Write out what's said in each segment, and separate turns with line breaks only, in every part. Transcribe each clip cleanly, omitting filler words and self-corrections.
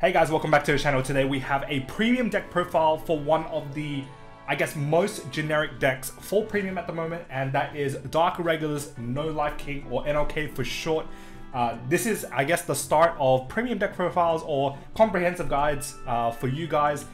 Hey guys, welcome back to the channel. Today we have a premium deck profile for one of the, I guess, most generic decks for premium at the moment, and that is Dark Irregulars, No Life King, or NLK for short. This is, I guess, the start of premium deck profiles or comprehensive guides for you guys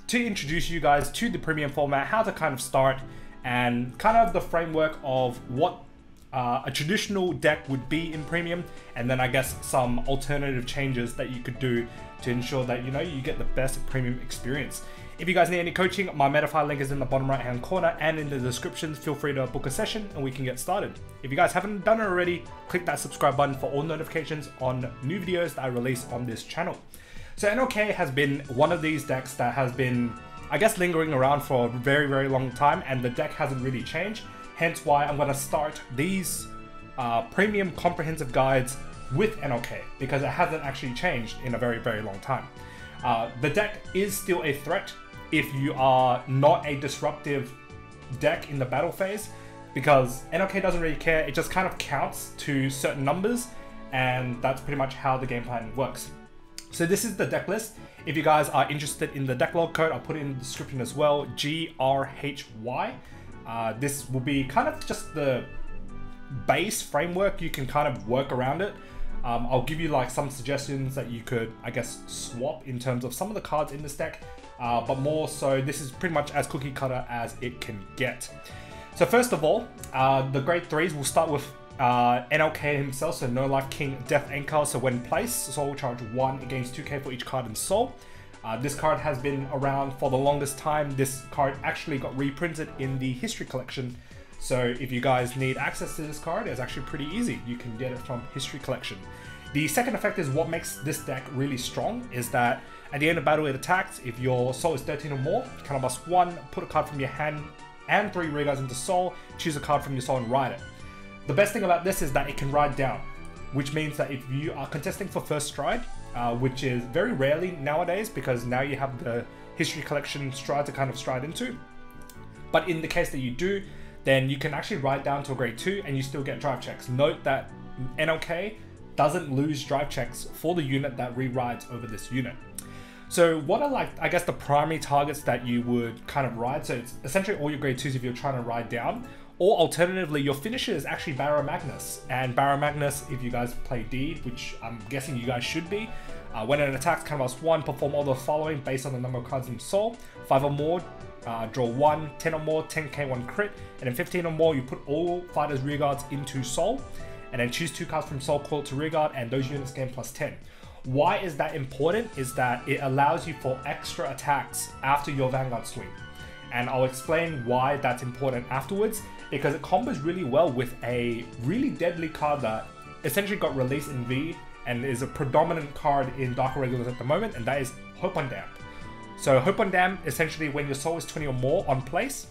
to introduce you guys to the premium format, how to kind of start, and kind of the framework of what a traditional deck would be in premium, and then I guess some alternative changes that you could do to ensure that you get the best premium experience. If you guys need any coaching, my Metafy link is in the bottom right hand corner and in the description. Feel free to book a session and we can get started. If you guys haven't done it already, click that subscribe button for all notifications on new videos that I release on this channel. So NLK has been one of these decks that has been, I guess, lingering around for a very long time, and the deck hasn't really changed. Hence why I'm going to start these premium comprehensive guides with NLK, because it hasn't actually changed in a very long time. The deck is still a threat if you are not a disruptive deck in the battle phase, because NLK doesn't really care. It just kind of counts to certain numbers, and that's pretty much how the game plan works. So this is the deck list. If you guys are interested in the deck log code, I'll put it in the description as well, GRHY. This will be kind of just the base framework. You can kind of work around it. I'll give you like some suggestions that you could, I guess, swap in terms of some of the cards in this deck, but more so this is pretty much as cookie cutter as it can get. So first of all, the grade 3s, we'll start with NLK himself, so No Life King Death Anchor. So when placed, Soul charge 1 against 2k for each card in Soul. This card has been around for the longest time. This card actually got reprinted in the History Collection. So if you guys need access to this card, it's actually pretty easy. You can get it from History Collection. The second effect is what makes this deck really strong, is that at the end of battle it attacks. If your Soul is 13 or more, cast 1, put a card from your hand and 3 rearguards into Soul, choose a card from your Soul and ride it. The best thing about this is that it can ride down, which means that if you are contesting for first stride, which is very rarely nowadays because now you have the History Collection stride to kind of stride into, but in the case that you do, then you can actually ride down to a grade 2 and you still get drive checks. Note that NLK doesn't lose drive checks for the unit that re-rides over this unit. So what are, like, I guess, the primary targets that you would kind of ride? So it's essentially all your grade 2s if you're trying to ride down, or alternatively your finisher is actually Barrow Magnus. And Barrow Magnus, if you guys play D, which I'm guessing you guys should be, when it attacks, cast 1, perform all the following based on the number of cards in Soul. 5 or more, draw 1, 10 or more, 10k 1 crit, and then 15 or more, you put all fighters rearguards into Soul, and then choose 2 cards from Soul, call it to rearguard, and those units gain +10. Why is that important? Is that it allows you for extra attacks after your Vanguard swing. And I'll explain why that's important afterwards, because it combos really well with a really deadly card that essentially got released in V and is a predominant card in Dark Irregulars at the moment, and that is Hope on Damp. So Hope on Damp, essentially when your Soul is 20 or more on place,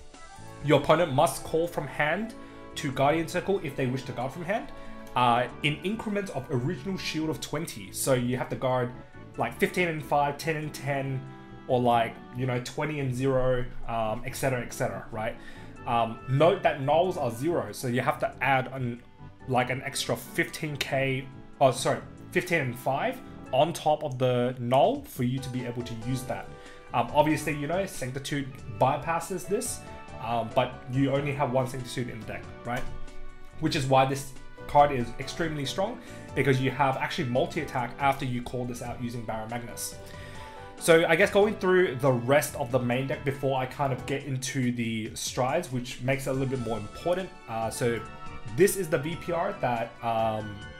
your opponent must call from hand to Guardian Circle if they wish to guard from hand, in increments of original shield of 20. So you have to guard like 15 and 5, 10 and 10, or like, 20 and 0, etc, right? Note that nulls are 0, so you have to add an extra 15k, 15 and 5 on top of the null for you to be able to use that. Obviously, Sanctitude bypasses this, but you only have one Sanctitude in the deck, right? Which is why this card is extremely strong, because you have actually multi-attack after you call this out using Barrow Magnus. So I guess going through the rest of the main deck before I kind of get into the strides, which makes it a little bit more important. So this is the VPR that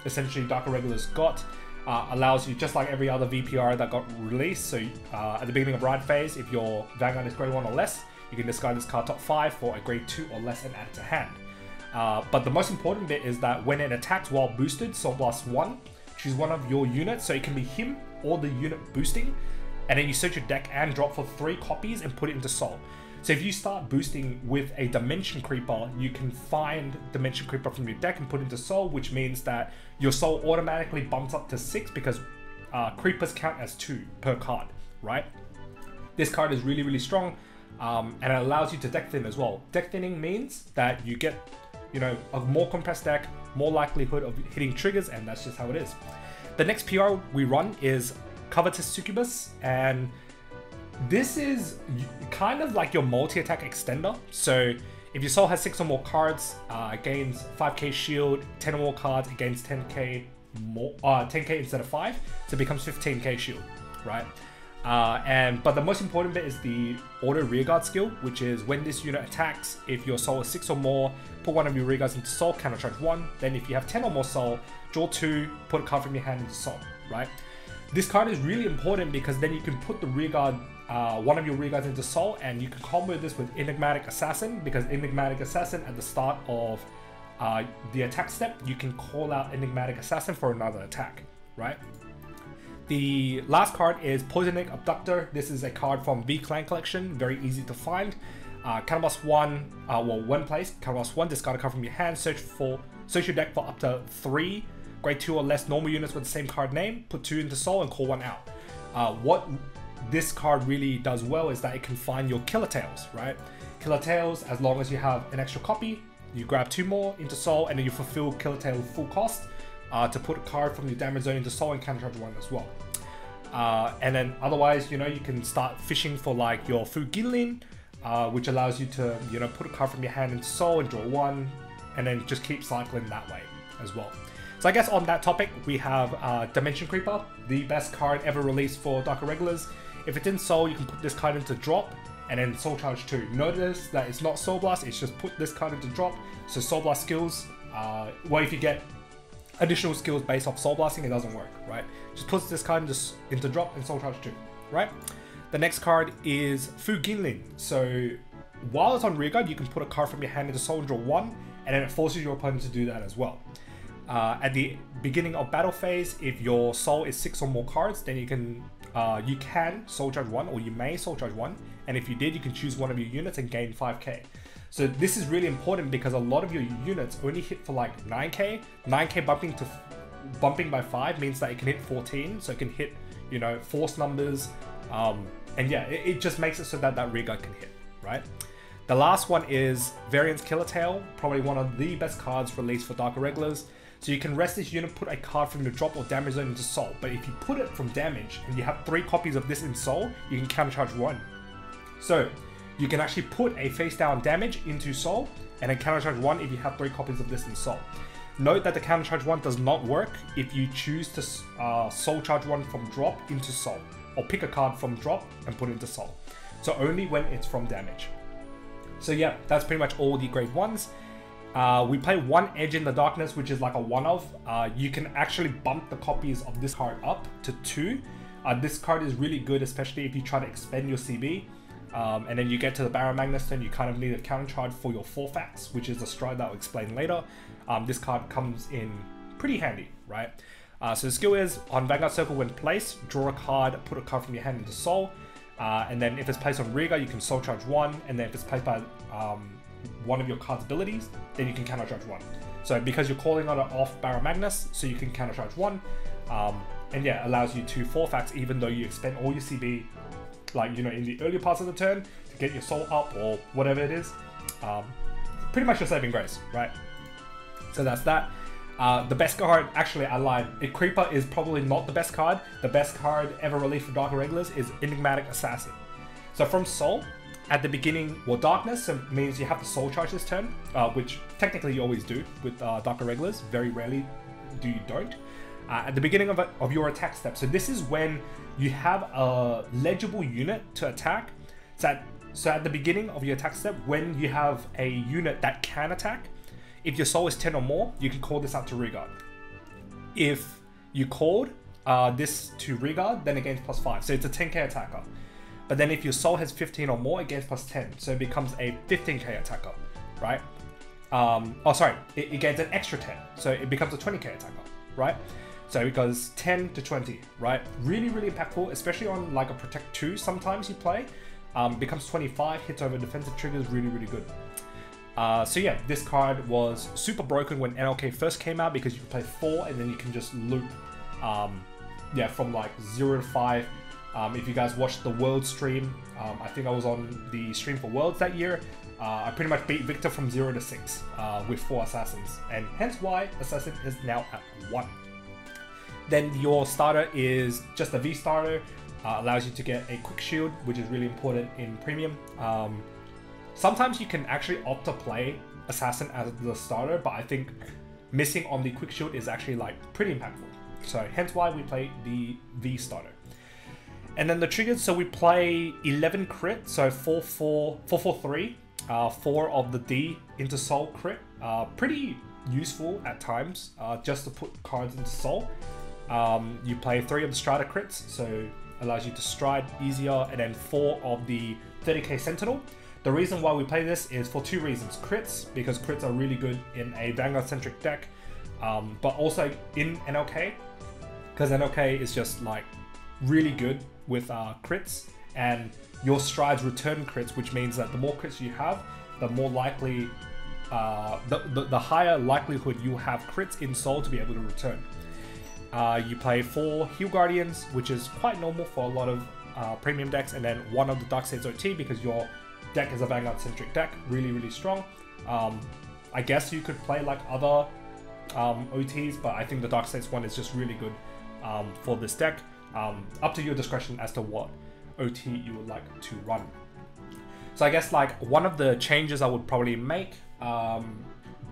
essentially Dark Irregulars got. Allows you, just like every other VPR that got released, so at the beginning of ride phase, if your Vanguard is grade 1 or less, you can discard this card top 5 for a grade 2 or less and add it to hand. But the most important bit is that when it attacks while boosted, Soul Blast 1, choose one of your units, so it can be him or the unit boosting, and then you search your deck and drop for 3 copies and put it into Soul. So if you start boosting with a Dimension Creeper, you can find Dimension Creeper from your deck and put it into Soul, which means that your Soul automatically bumps up to 6 because Creepers count as 2 per card, right? This card is really strong, and it allows you to deck thin as well. Deck thinning means that you get, a more compressed deck, more likelihood of hitting triggers, and that's just how it is. The next PR we run is covetous succubus, and this is kind of like your multi-attack extender. So if your soul has 6 or more cards, gains 5k shield, 10 or more cards, it gains 10k more, 10k instead of 5, so it becomes 15k shield, right? But the most important bit is the auto rearguard skill, which is when this unit attacks, if your soul is 6 or more, put one of your rearguards into soul, countercharge 1. Then if you have 10 or more soul, draw 2, put a card from your hand into soul, right? This card is really important because then you can put the rearguard, one of your rearguards into soul, and you can combo this with Enigmatic Assassin, because Enigmatic Assassin at the start of the attack step, you can call out Enigmatic Assassin for another attack, right? The last card is Poisonic Abductor. This is a card from V Clan Collection, very easy to find. Counterblast 1, well, 1 place, counterblast 1, discard a card from your hand, search your deck for up to 3 grade 2 or less normal units with the same card name, put 2 into soul and call 1 out. What this card really does well is that it can find your Killer Tails, right? Killer Tails, as long as you have an extra copy, you grab 2 more into soul and then you fulfill Killer Tail full cost to put a card from your damage zone into soul and countercharge 1 as well. And then otherwise, you know, you can start fishing for like your Fu Ginlin, which allows you to, you know, put a card from your hand into soul and draw 1, and then just keep cycling that way as well. So I guess on that topic, we have Dimension Creeper, the best card ever released for Dark Irregulars. If it's in soul, you can put this card into drop and then soul charge 2. Notice that it's not soul blast, it's just put this card into drop. So soul blast skills, well, if you get additional skills based off soul blasting, it doesn't work, right? Just puts this card into drop and soul charge 2, right? The next card is Fu Ginlin. So while it's on rearguard, you can put a card from your hand into soul and draw 1, and then it forces your opponent to do that as well. At the beginning of battle phase, if your soul is 6 or more cards, then you can soul charge 1, or you may soul charge 1, and if you did, you can choose one of your units and gain 5k. So this is really important because a lot of your units only hit for like 9k. 9k bumping by 5 means that it can hit 14, so it can hit, you know, force numbers, and yeah, it just makes it so that that rearguard can hit, right? The last one is Variance Killer Tail, probably one of the best cards released for Dark Irregulars. So you can rest this unit, put a card from your drop or damage zone into soul, but if you put it from damage and you have 3 copies of this in soul, you can countercharge 1. So you can actually put a face down damage into soul and then countercharge 1 if you have 3 copies of this in soul. Note that the countercharge 1 does not work if you choose to soul charge 1 from drop into soul, or pick a card from drop and put it into soul. So only when it's from damage. So yeah, that's pretty much all the grade 1s. We play 1 Edge in the Darkness, which is like a one-of. You can actually bump the copies of this card up to 2. This card is really good, especially if you try to expend your CB. And then you get to the Baron Magnus, then you kind of need a countercharge for your Forfax, which is a stride that I'll explain later. This card comes in pretty handy, right? So the skill is, on Vanguard Circle when placed, draw a card, put a card from your hand into soul. And then if it's placed on rearguard, you can soul charge 1. And then if it's placed by one of your card's abilities, then you can countercharge 1. So because you're calling on it off Baron Magnus, so you can countercharge 1. And yeah, allows you to Forfax even though you expend all your CB, like, you know, in the earlier parts of the turn to get your soul up or whatever it is. Pretty much your saving grace, right? So that's that. The best card, actually I lied, Creeper is probably not the best card. The best card ever released for Dark Irregulars is Enigmatic Assassin. So from soul, at the beginning, well, Darkness means you have to soul charge this turn, which technically you always do with Dark Irregulars. Very rarely do you don't. At the beginning of your attack step, so this is when you have a legible unit to attack. So at the beginning of your attack step, when you have a unit that can attack, if your soul is 10 or more, you can call this out to rearguard. If you called this to rearguard, then it gains +5, so it's a 10k attacker. But then if your soul has 15 or more, it gains +10, so it becomes a 15k attacker, right? Oh, sorry, it gains an extra 10, so it becomes a 20k attacker, right? So it goes 10 to 20, right? Really, really impactful, especially on like a Protect 2 sometimes you play. Becomes 25, hits over defensive triggers, really, really good. So yeah, this card was super broken when NLK first came out because you can play 4 and then you can just loop, yeah, from like 0 to 5. If you guys watched the World stream, I think I was on the stream for Worlds that year. I pretty much beat Victor from 0 to 6 with 4 assassins, and hence why Assassin is now at 1. Then your starter is just a V starter, allows you to get a quick shield, which is really important in premium. Sometimes you can actually opt to play assassin as the starter, but I think missing on the quick shield is actually like pretty impactful. So hence why we play the V starter. And then the triggers, so we play 11 crit, so 4-4-3, 4 of the D into soul crit. Pretty useful at times, just to put cards into soul. You play 3 of the strider crits, so allows you to stride easier, and then 4 of the 30k sentinel. The reason why we play this is for 2 reasons. Crits, because crits are really good in a Vanguard centric deck, but also in NLK, because NLK is just like really good with crits, and your strides return crits, which means that the more crits you have, the more likely, the higher likelihood you have crits in soul to be able to return. You play 4 Heal Guardians, which is quite normal for a lot of premium decks, and then 1 of the Dark States OT because your deck is a Vanguard centric deck, really strong. I guess you could play like other OTs, but I think the Dark States one is just really good for this deck. Up to your discretion as to what OT you would like to run. So I guess like one of the changes I would probably make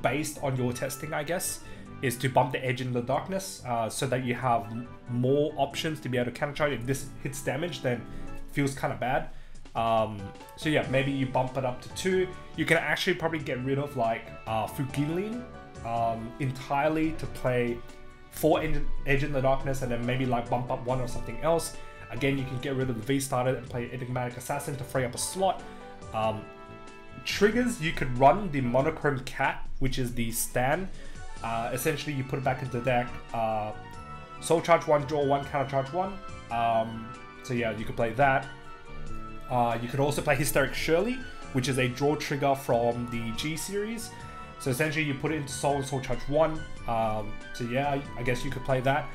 based on your testing, I guess, is to bump the edge in the darkness so that you have more options to be able to counter charge. If this hits damage, then it feels kind of bad. So yeah, maybe you bump it up to 2. You can actually probably get rid of like Fugilin entirely to play 4 Edge in the Darkness, and then maybe like bump up 1 or something else. Again, you can get rid of the V starter and play Enigmatic Assassin to free up a slot. Triggers, you could run the Monochrome Cat, which is the stand. Essentially, you put it back into the deck. Soul Charge 1, draw 1, counter charge 1. So yeah, you could play that. You could also play Hysteric Shirley, which is a draw trigger from the G series. So essentially you put it into Soul and Soul Charge 1. So yeah, I guess you could play that.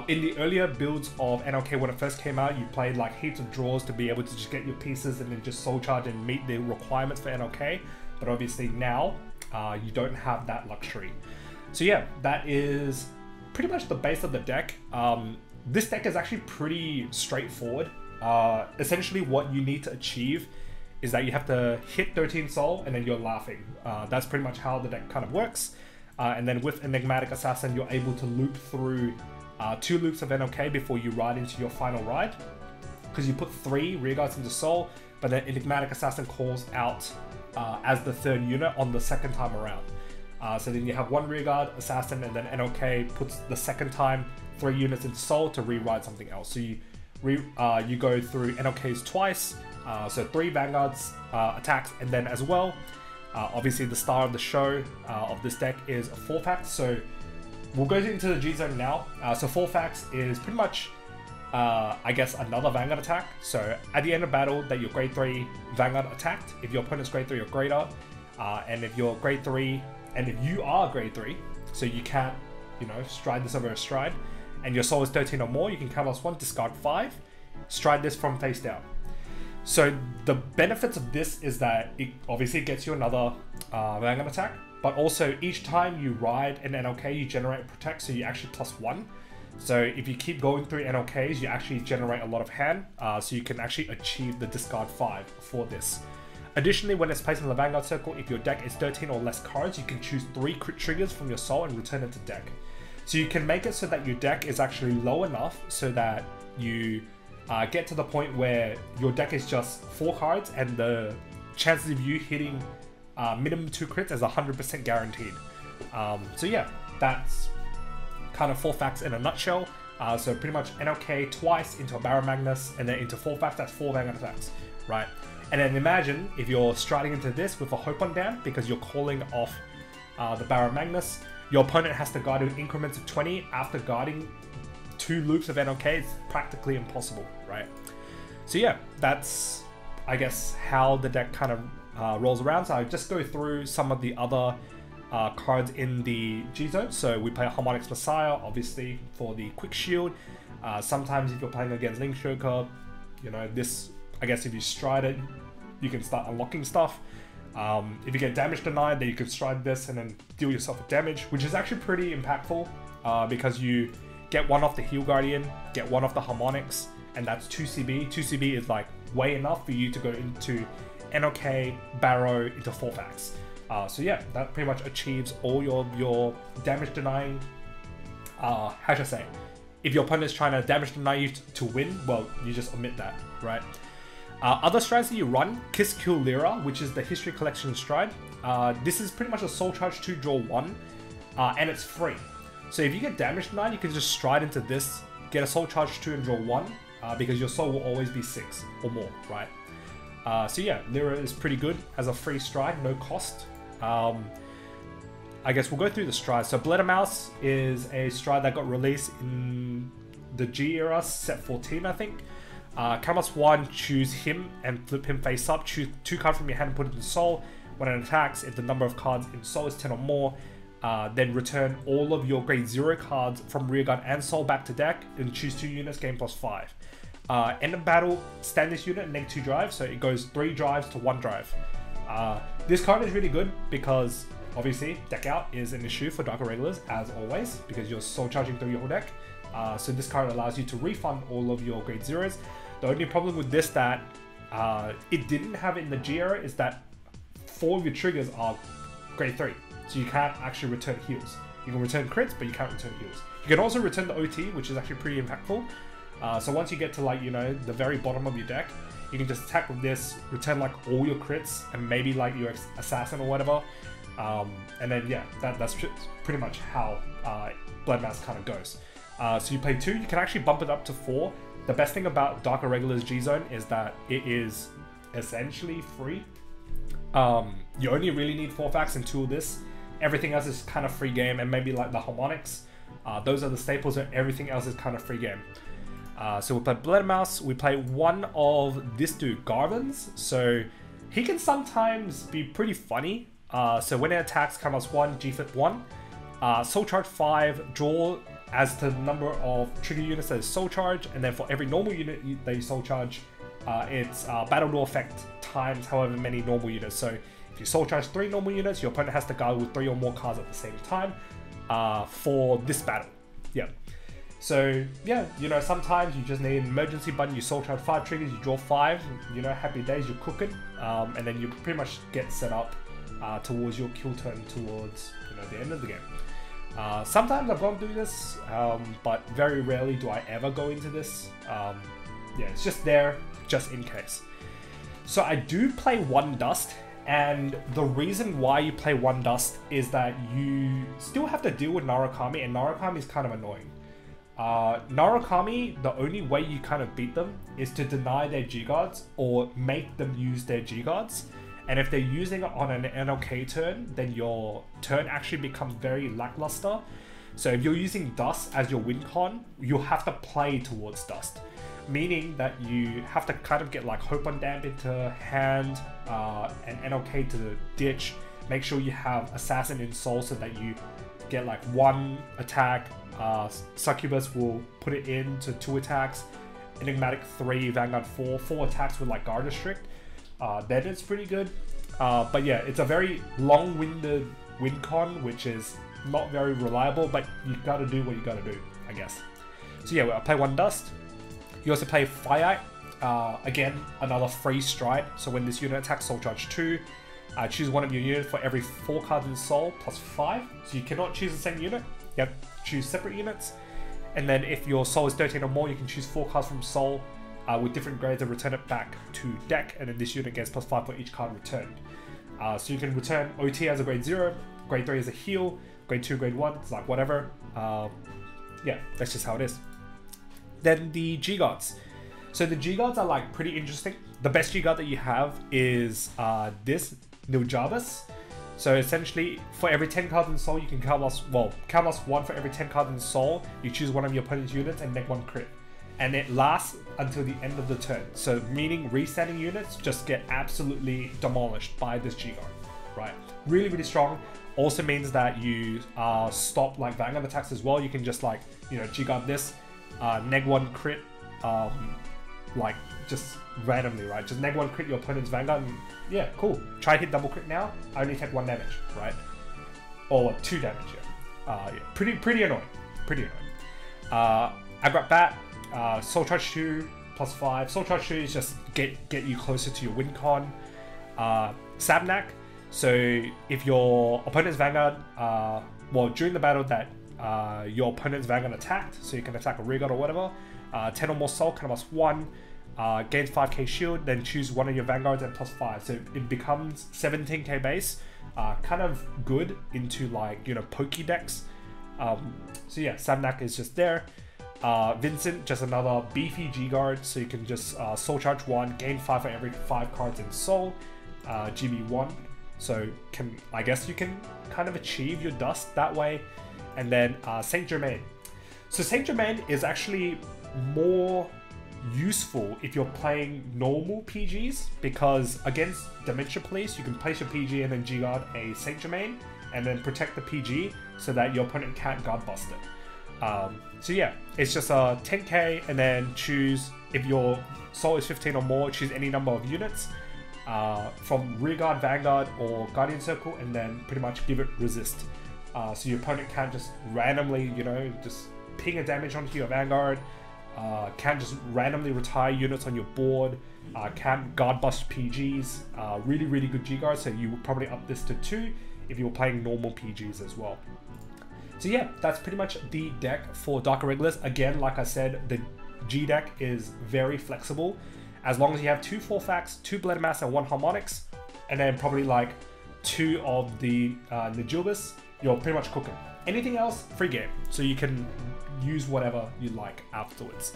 In the earlier builds of NLK when it first came out, you played like heaps of draws to be able to just get your pieces and then just Soul Charge and meet the requirements for NLK. But obviously now, you don't have that luxury. So yeah, that is pretty much the base of the deck. This deck is actually pretty straightforward. Essentially what you need to achieve is that you have to hit 13 soul and then you're laughing. That's pretty much how the deck kind of works. And then with Enigmatic Assassin, you're able to loop through 2 loops of NLK before you ride into your final ride. Because you put 3 rearguards into soul, but then Enigmatic Assassin calls out as the 3rd unit on the 2nd time around. So then you have 1 rearguard assassin, and then NLK puts the 2nd time 3 units into soul to re-ride something else. So you go through NLKs twice, so 3 Vanguards attacks, and then as well, obviously the star of the show of this deck is 4-fax. So we'll go into the G zone now. So 4-fax is pretty much, I guess, another Vanguard attack. So at the end of battle that your grade 3 Vanguard attacked, if your opponent's grade 3 or greater, and if you're grade 3, and if you are grade 3, so you can't, you know, stride this over a stride, and your soul is 13 or more, you can counterblast 1, discard 5, stride this from face down. So the benefits of this is that it obviously gets you another Vanguard attack, but also each time you ride an NLK, you generate protect, so you actually +1. So if you keep going through NLKs, you actually generate a lot of hand, so you can actually achieve the discard 5 for this. Additionally, when it's placed in the Vanguard circle, if your deck is 13 or less cards, you can choose 3 crit triggers from your soul and return it to deck. So you can make it so that your deck is actually low enough so that you get to the point where your deck is just 4 cards and the chances of you hitting minimum 2 crits is 100% guaranteed. So yeah, that's kind of 4-fax in a nutshell. So pretty much NLK twice into a Baron Magnus and then into 4-fax, that's 4 Vanguard attacks, right? And then imagine if you're striding into this with a Hope on down because you're calling off the Baron Magnus. Your opponent has to guard in increments of 20 after guarding 2 loops of NLK. It's practically impossible, right? So yeah, that's, I guess, how the deck kind of rolls around. So I'll just go through some of the other cards in the G zone. So we play Harmonics Messiah, obviously, for the quick shield. Sometimes if you're playing against Link Shoker, you know, this, I guess if you stride it, you can start unlocking stuff. If you get damage denied, then you can stride this and then deal yourself with damage, which is actually pretty impactful because you get one off the Heal Guardian, get one off the Harmonics, and that's 2 CB. 2 CB is like way enough for you to go into NLK, Barrow, into 4 facts. So yeah, that pretty much achieves all your damage denying, how should I say, if your opponent is trying to damage deny you to win, well, you just omit that, right? Other strides that you run, Kiss Kill Lyra, which is the History Collection stride. This is pretty much a Soul Charge 2, draw 1, and it's free. So if you get damage denied, you can just stride into this, get a Soul Charge 2 and draw 1, because your soul will always be 6 or more, right? So yeah, Lyra is pretty good as a free stride, no cost. I guess we'll go through the strides. So Mouse is a stride that got released in the G era, set 14, I think. Camus 1, choose him and flip him face up. Choose 2 cards from your hand and put it in soul. When it attacks, if the number of cards in soul is 10 or more, then return all of your grade 0 cards from rearguard and soul back to deck and choose 2 units, gain +5. End of battle, stand this unit, -2 drive, so it goes 3 drives to 1 drive. This card is really good because obviously deck out is an issue for Dark Irregulars as always because you're soul charging through your whole deck. So this card allows you to refund all of your grade 0s. The only problem with this that it didn't have in the G era is that 4 of your triggers are grade 3. So you can't actually return heals. You can return crits, but you can't return heals. You can also return the OT, which is actually pretty impactful. So once you get to like, you know, the very bottom of your deck, you can just attack with this, return like all your crits and maybe like your assassin or whatever. And then yeah, that's pretty much how Bloodmass kind of goes. So you play 2, you can actually bump it up to 4. The best thing about Dark Irregulars G-Zone is that it is essentially free. You only really need 4 facts and 2 of this. Everything else is kind of free game, and maybe like the Harmonics. Those are the staples, and everything else is kind of free game. So we play Bloodmouse, we play one of this dude, Garvin's. So he can sometimes be pretty funny. So when it attacks, Camus 1, G-Flip 1. Soul Charge 5, draw as to the number of trigger units that is Soul Charge, and then for every normal unit that you Soul Charge, it's Battle Duel effect times however many normal units. So if you Soul Charge 3 normal units, your opponent has to guard with 3 or more cards at the same time for this battle. Yeah. So yeah, you know, sometimes you just need an emergency button, you Soul Charge 5 triggers, you draw 5, you know, happy days, you're cooking, and then you pretty much get set up towards your kill turn towards, you know, the end of the game. Sometimes I've gone through this, but very rarely do I ever go into this. Yeah, it's just there, just in case. So I do play 1 Dust, and the reason why you play 1 Dust is that you still have to deal with Narukami, and Narukami is kind of annoying. Narukami, the only way you kind of beat them is to deny their G-Guards or make them use their G-Guards. And if they're using it on an NLK turn, then your turn actually becomes very lackluster. So if you're using Dust as your win con, you have to play towards Dust. Meaning that you have to kind of get like Hope on Damp into hand, and NLK to the ditch. Make sure you have Assassin in Soul so that you get like 1 attack. Succubus will put it into 2 attacks. Enigmatic 3, Vanguard 4, 4 attacks with like Guard Restrict. Then it's pretty good. But yeah, it's a very long-winded win con, which is not very reliable, but you gotta do what you gotta do, I guess. So yeah, I play 1 Dust. You also play Fire. Again, another free stride. So when this unit attacks, Soul Charge 2. Choose one of your units for every 4 cards in Soul plus 5. So you cannot choose the same unit. You have to choose separate units. And then if your Soul is 13 or more, you can choose 4 cards from Soul with different grades and return it back to deck. And then this unit gets plus 5 for each card returned. So you can return OT as a grade 0, grade 3 as a heal, grade 2, grade 1, it's like whatever. Yeah, that's just how it is. Then the G-Guards. So the G-Guards are like pretty interesting. The best G-Guard that you have is this, Niljabas. So essentially, for every 10 cards in Soul, you can count loss 1 for every 10 cards in Soul. You choose one of your opponent's units and neg 1 crit. And it lasts until the end of the turn. So meaning restanding units just get absolutely demolished by this G-Guard, right? Really, really strong. Also means that you stop like Vanguard attacks as well. You can just like, you know, G-Guard this, neg 1 crit, like just randomly, right? Just neg 1 crit your opponent's Vanguard, and yeah, cool. Try to hit double crit now. I only take 1 damage, right? Or 2 damage, yeah. Yeah, pretty annoying. Pretty annoying. Aggro Bat, Soul Charge 2 +5. Soul Charge 2 is just get you closer to your win con. Sabnak, so if your opponent's Vanguard, well, during the battle that your opponent's Vanguard attacked, so you can attack a rear guard or whatever, 10 or more soul, kind of +1, gains 5k shield, then choose one of your Vanguards and +5, so it becomes 17k base, kind of good into like, you know, pokey decks. So yeah, Sabnak is just there. Vincent, just another beefy G guard, so you can just soul charge 1, gain 5 for every 5 cards in soul, GB1, so I guess you can kind of achieve your dust that way. And then Saint Germain. So Saint Germain is actually more useful if you're playing normal PGs, because against Dementia Police, you can place your PG and then G-Guard a Saint Germain and then protect the PG so that your opponent can't guard bust it. So yeah, it's just a 10k, and then choose, if your soul is 15 or more, choose any number of units from Rearguard, Vanguard, or Guardian Circle, and then pretty much give it resist. So your opponent can't just randomly, you know, just ping a damage onto your Vanguard, can't just randomly retire units on your board, can't guard bust PGs, really, really good G-Guard, so you would probably up this to 2 if you were playing normal PGs as well. So yeah, that's pretty much the deck for Dark Irregulars. Again, like I said, the G deck is very flexible. As long as you have 2 4-facts, 2 Blend Mass, and 1 Harmonics, and then probably like 2 of the Succubus, you're pretty much cooking. Anything else, free game. So you can use whatever you like afterwards.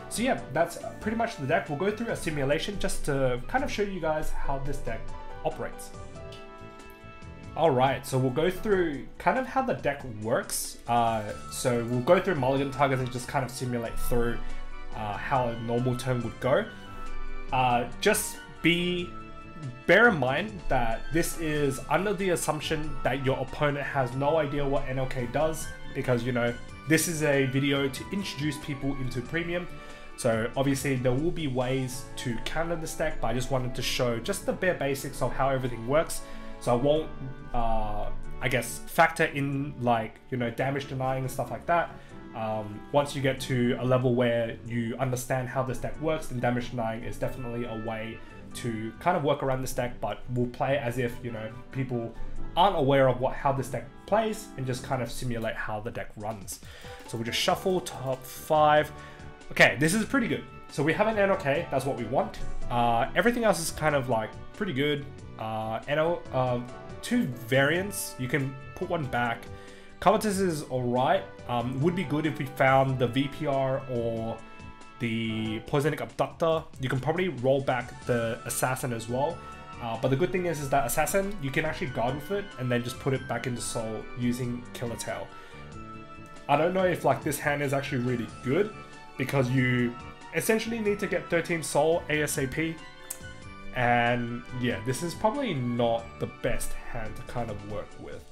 So yeah, that's pretty much the deck. We'll go through a simulation just to kind of show you guys how this deck operates. Alright, so we'll go through kind of how the deck works. So we'll go through mulligan targets and just kind of simulate through how a normal turn would go. Just bear in mind that this is under the assumption that your opponent has no idea what NLK does, because, you know, this is a video to introduce people into Premium. So obviously there will be ways to counter this deck, but I just wanted to show just the bare basics of how everything works. So I won't, I guess, factor in like, you know, damage denying and stuff like that. Once you get to a level where you understand how this deck works, then damage denying is definitely a way to kind of work around this deck, but we'll play as if, you know, people aren't aware of how this deck plays, and just kind of simulate how the deck runs. So we'll just shuffle top 5. Okay, this is pretty good. So we have an NLK, that's what we want. Everything else is kind of like pretty good. 2 variants, you can put one back. Covetous is alright. Would be good if we found the VPR or the Poisonic Abductor. You can probably roll back the Assassin as well. But the good thing is that Assassin, you can actually guard with it and then just put it back into Soul using Killer Tail. I don't know if like this hand is actually really good, because you essentially need to get 13 Soul ASAP. And yeah, this is probably not the best hand to kind of work with.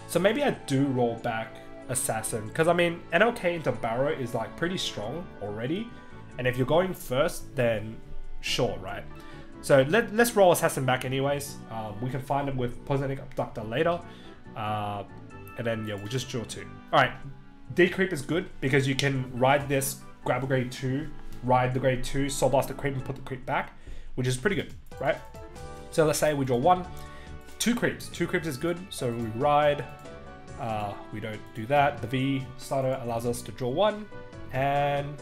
So maybe I do roll back Assassin, because I mean, NLK into Barrow is like pretty strong already. And if you're going first, then sure, right? So let's roll Assassin back anyways. We can find him with Poisonic Abductor later. And then yeah, we'll just draw 2. Alright, D-Creep is good because you can ride this, grab a grade 2, ride the grade 2, Soul Blast the creep and put the creep back, which is pretty good, right? So let's say we draw 1. 2 creeps. 2 creeps is good, so we ride. We don't do that. The V starter allows us to draw 1, and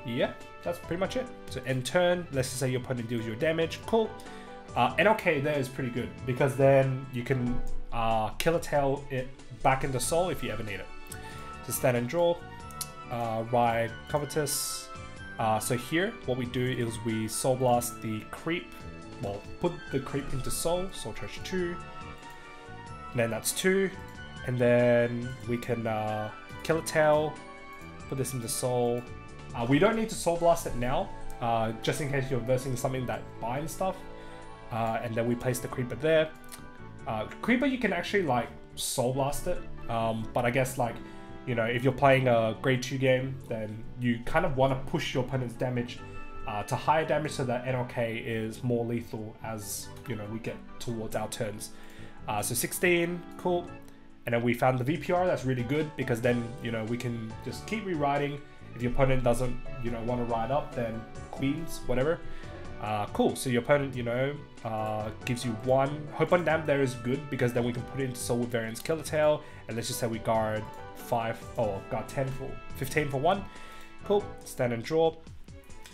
yeah, that's pretty much it. So end turn, let's just say your opponent deals you damage, cool. NLK there is pretty good, because then you can Killer Tail it back into Soul if you ever need it. So stand and draw, ride Covetous. So here, what we do is we Soul Blast the creep, well, put the creep into Soul Charge 2, and then that's 2, and then we can Killer Tail, put this into Soul. We don't need to Soul Blast it now, just in case you're versing something that binds stuff, and then we place the Creeper there. Creeper, you can actually like Soul Blast it, but I guess like, you know, if you're playing a grade 2 game, then you kind of want to push your opponent's damage to higher damage so that NLK is more lethal as, you know, we get towards our turns. So 16, cool. And then we found the VPR. That's really good because then, you know, we can just keep rewriting. If your opponent doesn't, you know, want to ride up, then queens, whatever. Cool. So your opponent, you know, gives you 1. Hope on Damp there is good because then we can put it into Soul with Variance Killer Tail. And let's just say we guard 5, or guard 15 for 1. Cool. Stand and draw.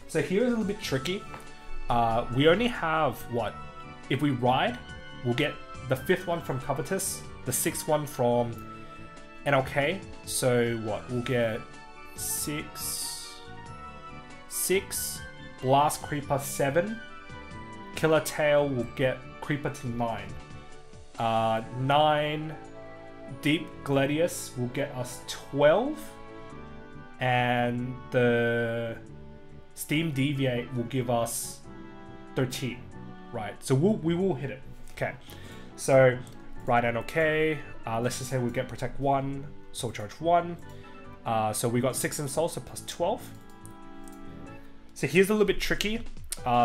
So here is a little bit tricky. We only have what? If we ride, we'll get the 5th one from Covetous, the 6th one from NLK. So what? We'll get 6, Blast Creeper 7, Killer Tail will get Creeper to 9. 9, Deep Gladius will get us 12, and the Steam Deviate will give us 13, right? So we will hit it. Okay, so right NLK, let's just say we get Protect 1, Soul Charge 1, so we got 6 in Soul, so plus 12. So here's a little bit tricky.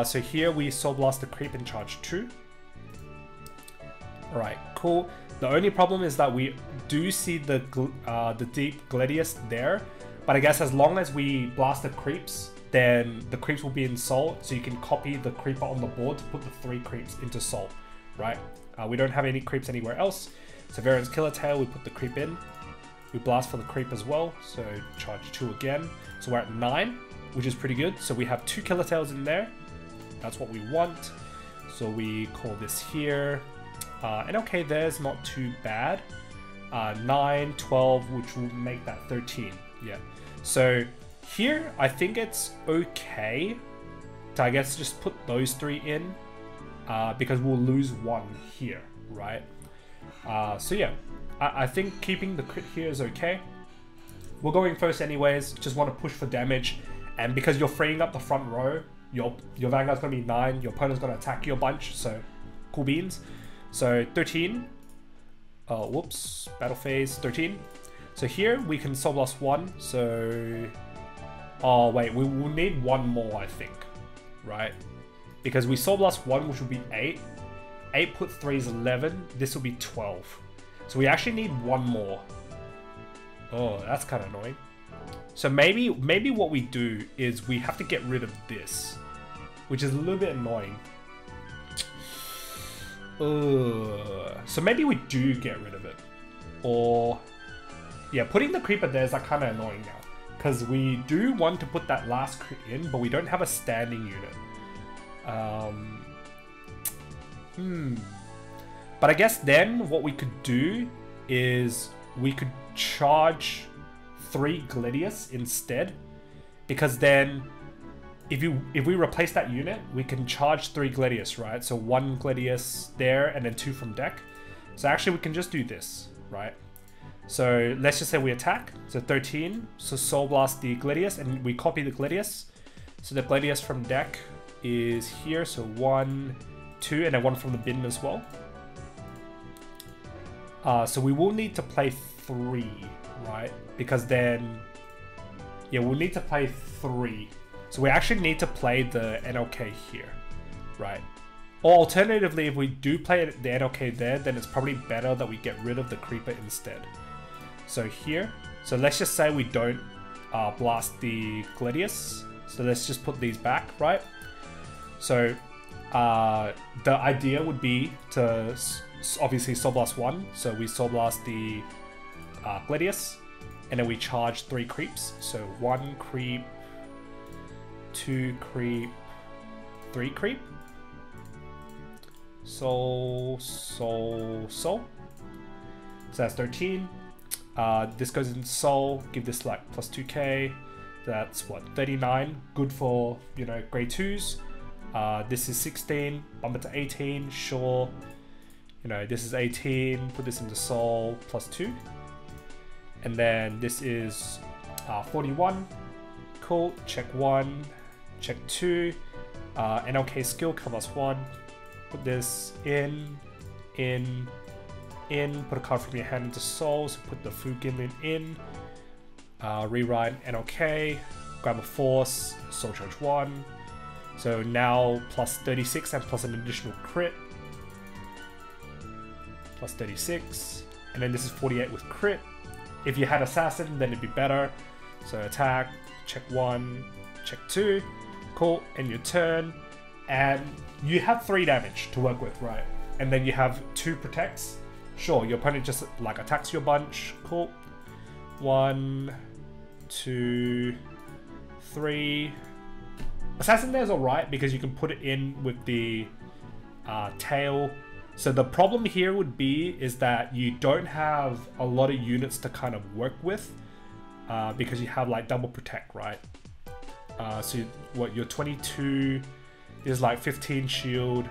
So here we Soul Blast the Creep in Charge 2. Alright, cool. The only problem is that we do see the Deep Gladius there, but I guess as long as we blast the creeps, then the creeps will be in Soul, so you can copy the creeper on the board to put the 3 creeps into Soul, right? We don't have any creeps anywhere else. So Variance Killer Tail, we put the creep in. We blast for the creep as well, so charge 2 again. So we're at 9, which is pretty good. So we have 2 Killer Tails in there. That's what we want. So we call this here. And okay, there's not too bad. 9, 12, which will make that 13. Yeah. So here, I think it's okay to, I guess, just put those 3 in. Because we'll lose 1 here, right? So yeah, I think keeping the crit here is okay. We're going first anyways, just want to push for damage. And because you're freeing up the front row, your Vanguard's going to be 9, your opponent's going to attack you a bunch, so cool beans. So 13, whoops, battle phase 13. So here we can Soul Blast 1, so, oh wait, we will need 1 more I think, right? Because we Soul Blast 1, which will be 8. 8 put 3 is 11. This will be 12. So we actually need 1 more. Oh, that's kind of annoying. So maybe what we do is we have to get rid of this, which is a little bit annoying. So maybe we do get rid of it. Or, yeah, putting the creeper there is like kind of annoying now. Because we do want to put that last crit in, but we don't have a standing unit. But I guess then what we could do is we could charge 3 Gladius instead, because then if we replace that unit, we can charge 3 Gladius, right? So 1 Gladius there and then 2 from deck. So actually we can just do this, right? So let's just say we attack, so 13, so Soul Blast the Gladius and we copy the Gladius. So the Gladius from deck is here, so 1, 2, and then 1 from the bin as well. So we will need to play 3, right? Because then, yeah, we'll need to play 3. So we actually need to play the NLK here, right? Or alternatively, if we do play the NLK there, then it's probably better that we get rid of the creeper instead. So here, so let's just say we don't blast the Gladius. So let's just put these back, right? So the idea would be to obviously Soul Blast 1. So we Soul Blast the Gladius, and then we charge 3 creeps. So 1 creep, 2 creep, 3 creep. Soul. So that's 13. This goes into Soul. Give this like plus 2k. That's what, 39. Good for, you know, grade 2s. This is 16. Bump it to 18. Sure. You know, this is 18. Put this into Soul plus 2. And then this is 41. Cool. Check 1. Check 2. NLK skill cover +1. Put this in. Put a card from your hand into Soul. So put the Fu Gimlin in. Rewrite NLK. Grab a Force. Soul Charge 1. So now plus 36 and plus an additional crit. Plus 36. and then this is 48 with crit. If you had assassin, then it'd be better. So attack, check 1, check 2, cool, end your turn, and you have 3 damage to work with, right? And then you have 2 protects. Sure, your opponent just like attacks your bunch, cool. 1, 2, 3. Assassin there is alright because you can put it in with the tail. So the problem here would be is that you don't have a lot of units to kind of work with because you have like double protect, right? So what, your 22 is like 15 shield,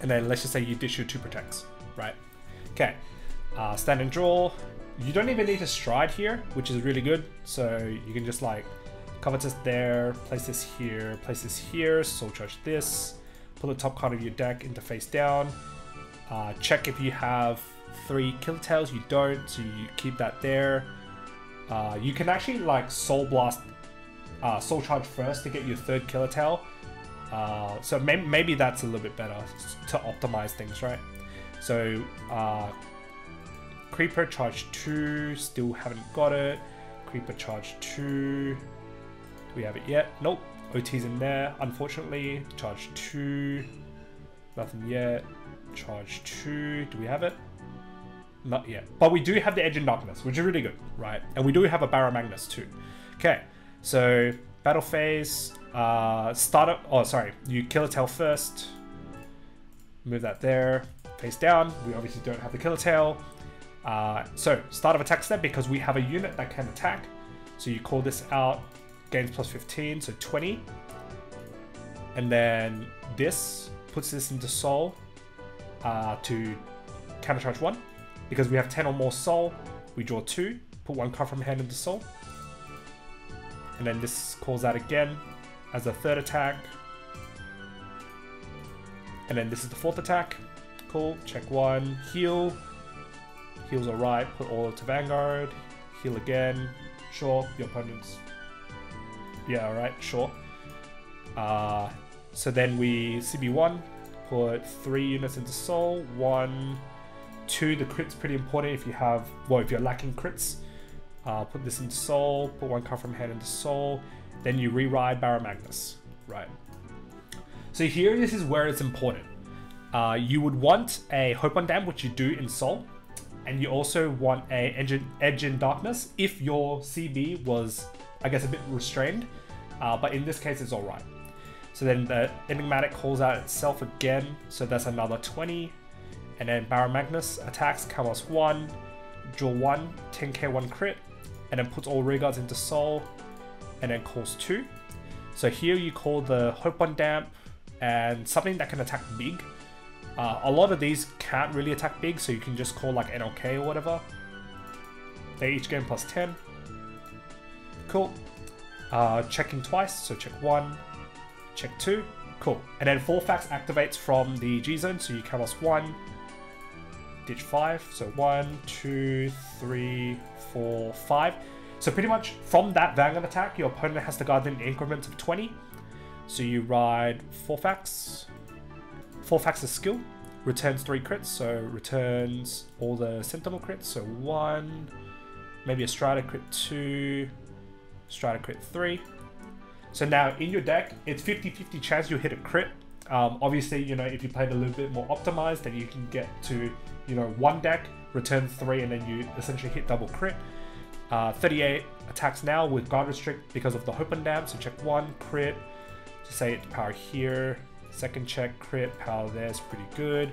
and then let's just say you dish your 2 protects, right? Okay, stand and draw. You don't even need to stride here, which is really good. So you can just like covetous there, place this here, soul charge this, pull the top card of your deck into face down. Check if you have 3 kill tails. You don't, so you keep that there. You can actually like soul blast, soul charge first to get your 3rd killer tail. So maybe that's a little bit better to optimize things, right? So creeper charge 2, still haven't got it. Creeper charge 2, do we have it yet? Nope. OT's in there, unfortunately. Charge 2, nothing yet. Charge 2, do we have it? Not yet. But we do have the Edge in Darkness, which is really good, right? And we do have a Barrow Magnus too. Okay, so battle phase, you kill a tail first. Move that there, face down. We obviously don't have the killer tail. So start of attack step, because we have a unit that can attack. So you call this out, gains plus 15, so 20. And then this puts this into soul to countercharge 1. Because we have 10 or more soul, we draw 2, put 1 card from hand into soul. And then this calls out again as a 3rd attack. And then this is the 4th attack. Cool, check 1, heal. Heal's alright, put all to Vanguard. Heal again, sure, your opponent's... Yeah, alright, sure. So then we CB1, put 3 units into soul, 1, 2, the crit's pretty important if you have, well, if you're lacking crits. Put this into soul, put 1 card from hand into soul, then you re-ride Barrow Magnus, right? So here, this is where it's important. You would want a Hope on Dam, which you do in soul, and you also want a Edge in Darkness if your CB was, I guess, a bit restrained, but in this case, it's all right. So then the Enigmatic calls out itself again, so that's another 20. And then Barrow Magnus attacks, Kamos 1, draw 1, 10k 1 crit, and then puts all rearguards into soul, and then calls 2. So here you call the Hope on Damp, and something that can attack big. A lot of these can't really attack big, so you can just call like NLK or whatever. They each gain plus 10. Cool. Checking twice, so check 1, check 2. Cool. And then 4 Fax activates from the G zone, so you Kamos 1, ditch 5, so 1, 2, 3, 4, 5. So pretty much from that Vanguard attack, your opponent has to guard in increments of 20. So you ride 4 Fax. 4 Fax's skill, returns 3 crits, so returns all the Sentinel crits, so 1, maybe a Strider crit 2, Strider crit 3. So now in your deck, it's 50-50 chance you'll hit a crit. Obviously, you know, if you played a little bit more optimized, then you can get to, you know, 1 deck, return 3, and then you essentially hit double crit. 38 attacks now with guard restrict because of the Hope and Dam, so check 1, crit, to say it power here. 2nd check, crit, power there is pretty good.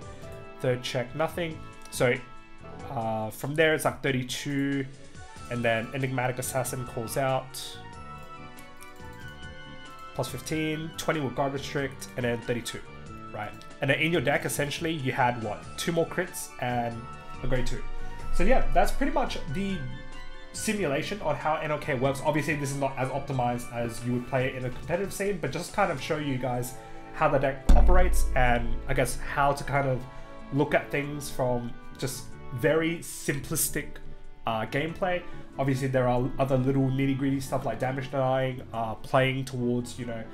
3rd check, nothing. So from there it's like 32, and then Enigmatic Assassin calls out. Plus 15, 20 with guard restrict, and then 32, right? And then in your deck, essentially, you had what? 2 more crits and a grade 2. So yeah, that's pretty much the simulation on how NLK works. Obviously, this is not as optimized as you would play it in a competitive scene, but just kind of show you guys how the deck operates, and I guess how to kind of look at things from just very simplistic gameplay. Obviously, there are other little nitty-gritty stuff like damage denying, playing towards, you know,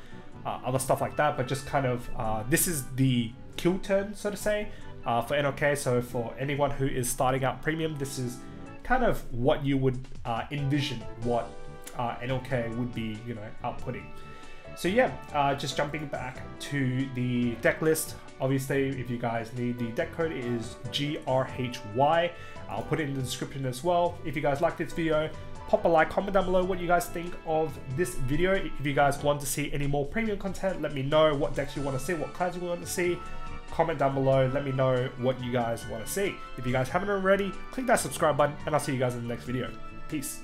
other stuff like that, but just kind of this is the kill turn, so to say, for NLK. So for anyone who is starting out premium, this is kind of what you would envision what NLK would be, you know, outputting. So yeah, just jumping back to the deck list. Obviously, if you guys need the deck code, it is GRHY. I'll put it in the description as well. If you guys like this video, pop a like, comment down below what you guys think of this video. If you guys want to see any more premium content, let me know what decks you want to see, what cards you want to see. Comment down below, let me know what you guys want to see. If you guys haven't already, click that subscribe button, and I'll see you guys in the next video. Peace.